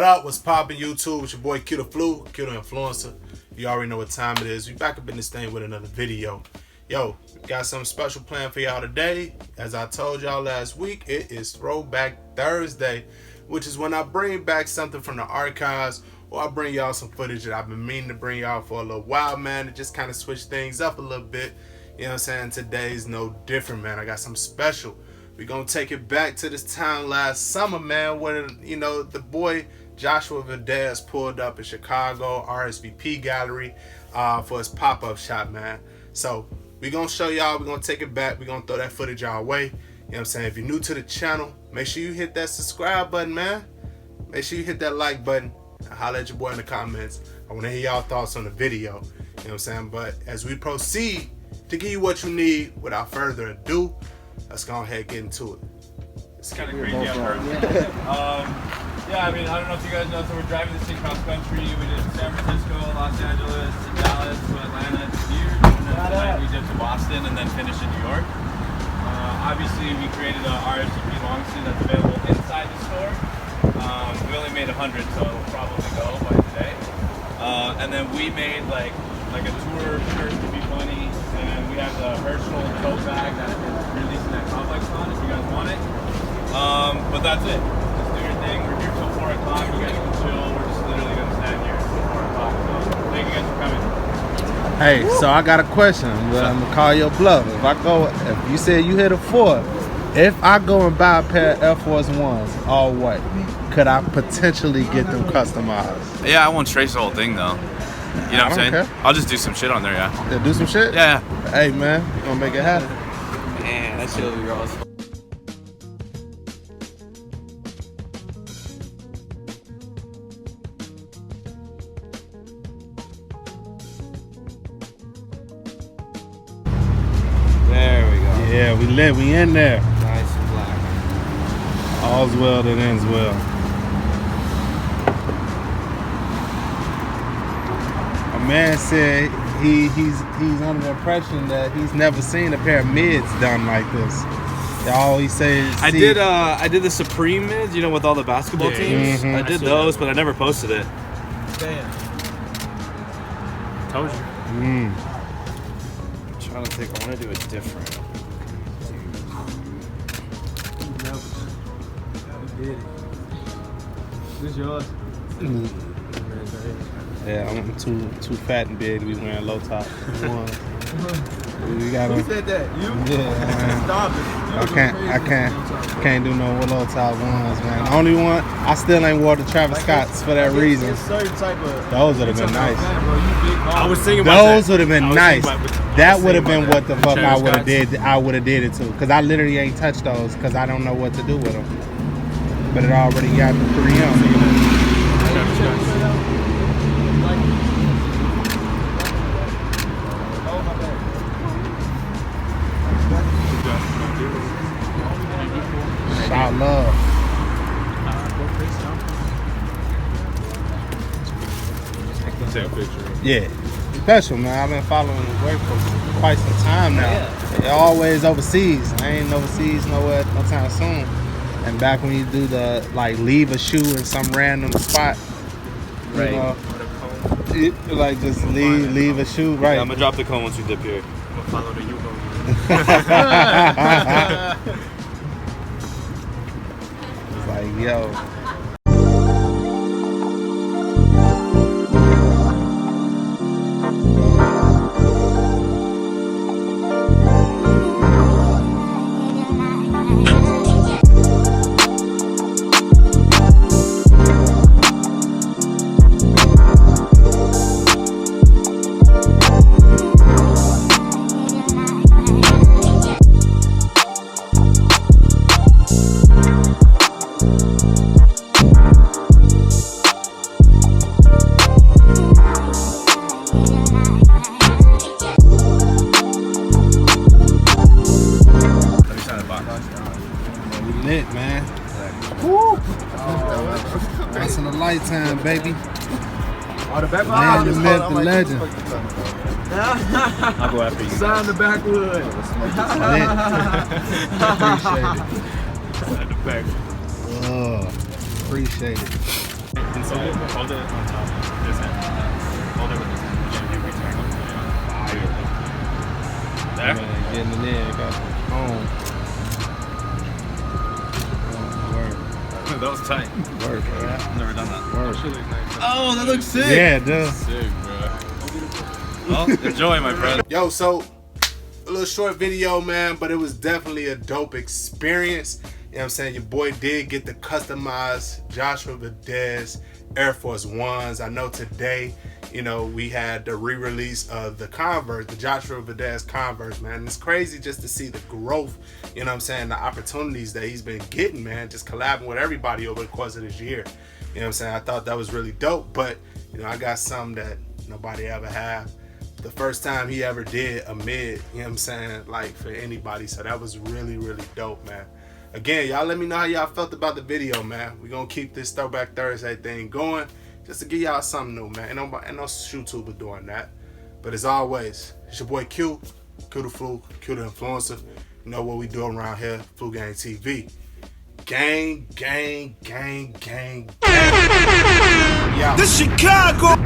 What up? What's poppin' YouTube? It's your boy Q the Flu, Q the Influencer. You already know what time it is. We back up in this thing with another video. Yo, got something special planned for y'all today. As I told y'all last week, it is Throwback Thursday, which is when I bring back something from the archives, or I bring y'all some footage that I've been meaning to bring y'all for a little while, man, to just kind of switch things up a little bit. You know what I'm saying? Today's no different, man. I got something special. We're going to take it back to this time last summer, man, where, you know, the boy Joshua Vides pulled up in Chicago, RSVP Gallery, for his pop-up shop, man. So we're going to show y'all. We're going to take it back. We're going to throw that footage our way. You know what I'm saying? If you're new to the channel, make sure you hit that subscribe button, man. Make sure you hit that like button. Holler at your boy in the comments. I want to hear y'all thoughts on the video. You know what I'm saying? But as we proceed to give you what you need, without further ado, let's go ahead and get into it. It's kind of crazy at first. Yeah, I mean, I don't know if you guys know, so we're driving this thing cross country. We did San Francisco, Los Angeles, to Dallas, to Atlanta, to here, and then tonight we did to Boston, and then finished in New York. Obviously, we created a RSVP long sleeve that's available inside the store. We only made 100, so it'll probably go by today. And then we made like a tour shirt to be funny, and we have the Herschel tote bag that is releasing that complex on if you guys want it. But that's it. Just do your thing. We're here till 4 o'clock. You guys can chill. We're just literally gonna stand here till 4 o'clock. So thank you guys for coming. Hey, so I got a question. I'm gonna call your bluff. If you said you hit a 4, if I go and buy a pair of Air Force Ones all white, could I potentially get them customized? Yeah, I won't trace the whole thing though. You know what I'm saying? Care. I'll just do some shit on there, yeah. Yeah, do some shit? Yeah. Hey man, you gonna make it happen. Man, that shit will be awesome. There we go. Yeah, we in there. Nice and black. All's well that ends well. A man said he's under the impression that he's never seen a pair of mids done like this. They always say I did the Supreme mids, you know, with all the basketball teams. Mhm. I did those, but I never posted it. Damn. Told you. Mm. I'm trying to think. I want to do it different. This is yours. Yeah, I'm too fat and big to be wearing low top ones. We gotta. Who said that? You? Yeah, man. Stop it. I can't do no low top ones, man. The only one I still ain't wore the Travis Scotts for that reason. It's certain type of. Those would have been nice. I was thinking about Those would have been nice. That would have been what the fuck I would have Travis did. I would have did it too, cause I literally ain't touched those, cause I don't know what to do with them. But it already got the 3 on. Shout love. Take a picture. Yeah. Special, man. I've been following the work for quite some time now. They're always overseas. I ain't overseas nowhere no time soon. And back when you do the leave a shoe in some random spot, you know, like just leave a shoe, right? Yeah, I'm gonna drop the cone once we dip here. I'm gonna follow the U-Go. It's like, yo. Lit, man. Woo! Once in a lifetime, baby. Oh, the back Man, the myth, the legend. I'll go after you. Sign the backwood. Appreciate it. Appreciate it. Inside. Hold it on top. This hand. Hold it with this hand. There? Getting in there, got home. That was tight. Work, bro. I've never done that. Work. Oh, that looks sick. Yeah, it does. Sick, bro. Well, enjoy, my friend. Yo, so a little short video, man, but it was definitely a dope experience. You know what I'm saying? Your boy did get the customized Joshua Vides Air Force Ones. I know today, you know, we had the re-release of the Converse, the Joshua Vides Converse, man. And it's crazy just to see the growth, you know what I'm saying, the opportunities that he's been getting, man, just collabing with everybody over the course of this year. You know what I'm saying? I thought that was really dope, but, you know, I got something that nobody ever had. The first time he ever did a mid, you know what I'm saying, like for anybody. So that was really, really dope, man. Again, y'all let me know how y'all felt about the video, man. We're going to keep this Throwback Thursday thing going just to give y'all something new, man. Ain't no YouTuber doing that. But as always, it's your boy Q, Q the Fluke, Q the Influencer. You know what we do around here, Flu Gang TV. Gang, gang, gang, gang, gang. Yeah. The Chicago